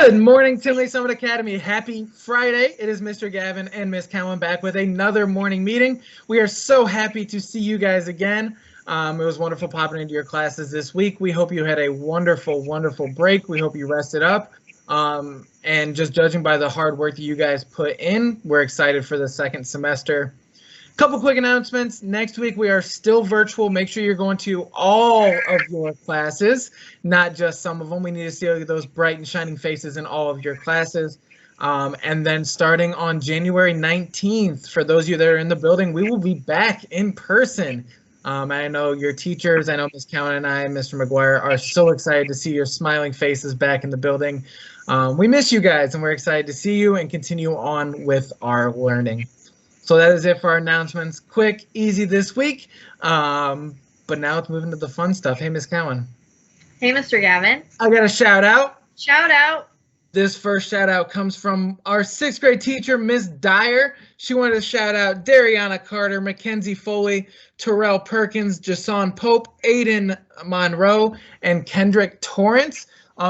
Good morning, Tinley Summit Academy. Happy Friday. It is Mr. Gavin and Miss Cowan back with another morning meeting. We are so happy to see you guys again. It was wonderful popping into your classes this week. We hope you had a wonderful, wonderful break. We hope you rested up. And just judging by the hard work that you guys put in, we're excited for the second semester. Couple quick announcements. Next week we are still virtual. Make sure you're going to all of your classes, not just some of them. We need to see those bright and shining faces in all of your classes. And then starting on January 19th, for those of you that are in the building, we will be back in person. I know your teachers, I know Ms. Cowan and I, Mr. McGuire, are so excited to see your smiling faces back in the building. We miss you guys, and we're excited to see you and continue on with our learning. So that is it for our announcements. Quick, easy this week. But now let's move into the fun stuff. Hey, Miss Cowan. Hey, Mr. Gavin. I got a shout out. Shout out. This first shout out comes from our 6th grade teacher, Miss Dyer. She wanted to shout out Dariana Carter, Mackenzie Foley, Terrell Perkins, Jason Pope, Aiden Monroe, and Kendrick Torrance.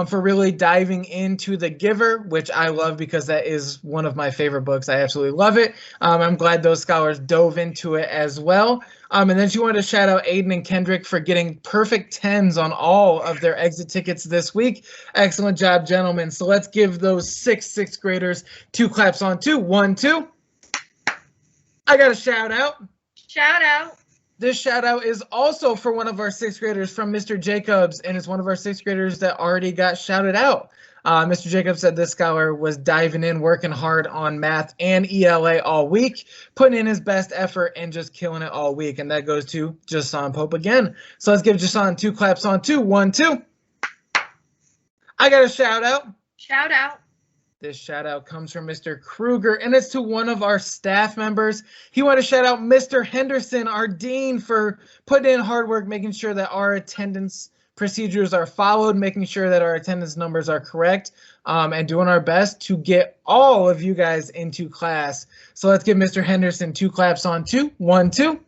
For really diving into The Giver, which I love because that is one of my favorite books. I absolutely love it. I'm glad those scholars dove into it as well. And then she wanted to shout out Aiden and Kendrick for getting perfect 10s on all of their exit tickets this week. Excellent job, gentlemen. So let's give those 6th graders 2 claps on 2. 1, 2. I got a shout out. Shout out. This shout out is also for one of our 6th graders from Mr. Jacobs, and it's one of our 6th graders that already got shouted out. Mr. Jacobs said this scholar was diving in, working hard on math and ELA all week, putting in his best effort and just killing it all week. And that goes to Jason Pope again. So let's give Jason 2 claps on 2. 1, 2. I got a shout out. Shout out. This shout out comes from Mr. Kruger, and it's to one of our staff members. He wanted to shout out Mr. Henderson, our dean, for putting in hard work, making sure that our attendance procedures are followed, making sure that our attendance numbers are correct, and doing our best to get all of you guys into class. So let's give Mr. Henderson 2 claps on 2. 1, 2.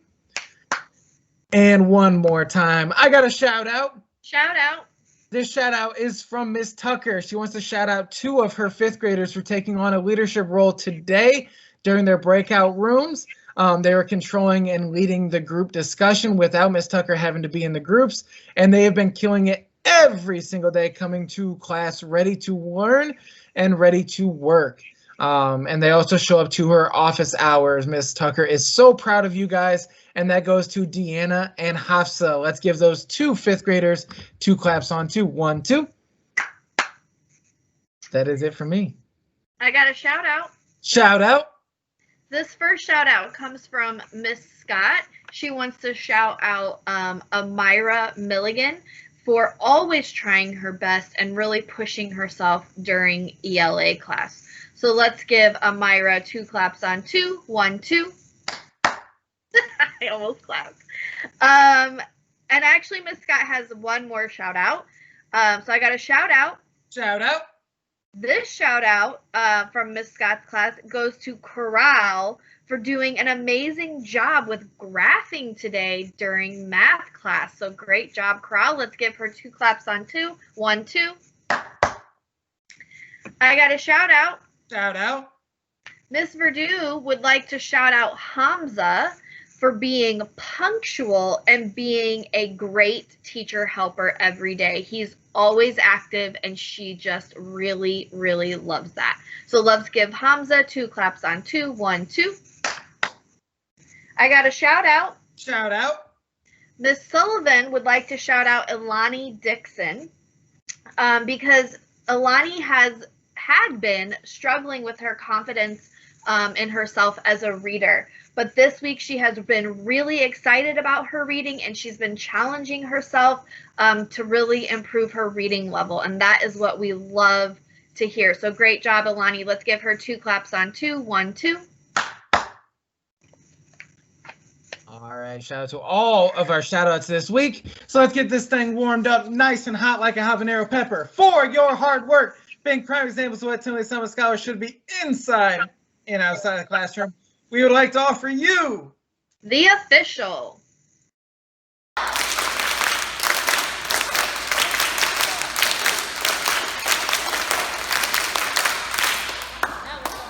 And one more time. I got a shout out. Shout out. This shout out is from Miss Tucker. She wants to shout out 2 of her 5th graders for taking on a leadership role today during their breakout rooms. They were controlling and leading the group discussion without Miss Tucker having to be in the groups, and they have been killing it every single day, coming to class ready to learn and ready to work. And they also show up to her office hours. Miss Tucker is so proud of you guys, and that goes to Deanna and Hafsa. Let's give those 2 5th graders 2 claps on 2. 1, 2. That is it for me. I got a shout out. Shout out. This first shout out comes from Miss Scott. She wants to shout out Amira Milligan for always trying her best and really pushing herself during ELA class. So let's give Amira 2 claps on 2. 1, 2. I almost clapped. And actually, Miss Scott has one more shout out. So I got a shout out. Shout out. This shout out from Miss Scott's class goes to Corral for doing an amazing job with graphing today during math class. So great job, Corral. Let's give her 2 claps on 2. 1, 2. I got a shout out. Shout out. Miss Verdu would like to shout out Hamza for being punctual and being a great teacher helper every day. He's always active, and she just really, really loves that. So let's give Hamza 2 claps on 2. 1, 2. I got a shout out. Shout out. Miss Sullivan would like to shout out Ilani Dixon because Ilani had been struggling with her confidence in herself as a reader. But this week she has been really excited about her reading, and she's been challenging herself to really improve her reading level. And that is what we love to hear. So great job, Ilani. Let's give her 2 claps on 2. 1, 2. All right, shout out to all of our shout outs this week. So let's get this thing warmed up nice and hot like a habanero pepper for your hard work. Being prime examples of what Tinley Summit Scholars should be inside and outside the classroom. We would like to offer you the official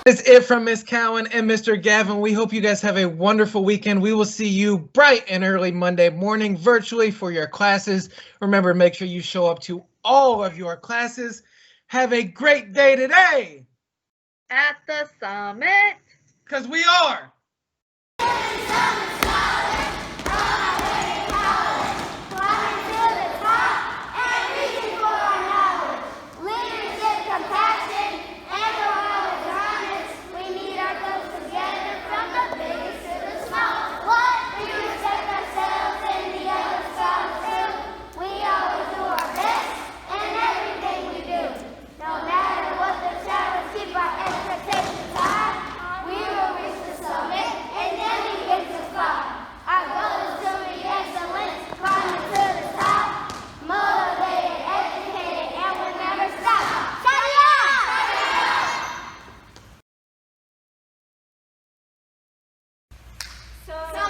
That's it from Miss Cowan and Mr. Gavin. We hope you guys have a wonderful weekend. We will see you bright and early Monday morning virtually for your classes. Remember, make sure you show up to all of your classes. Have a great day today. At the summit. Because we are. So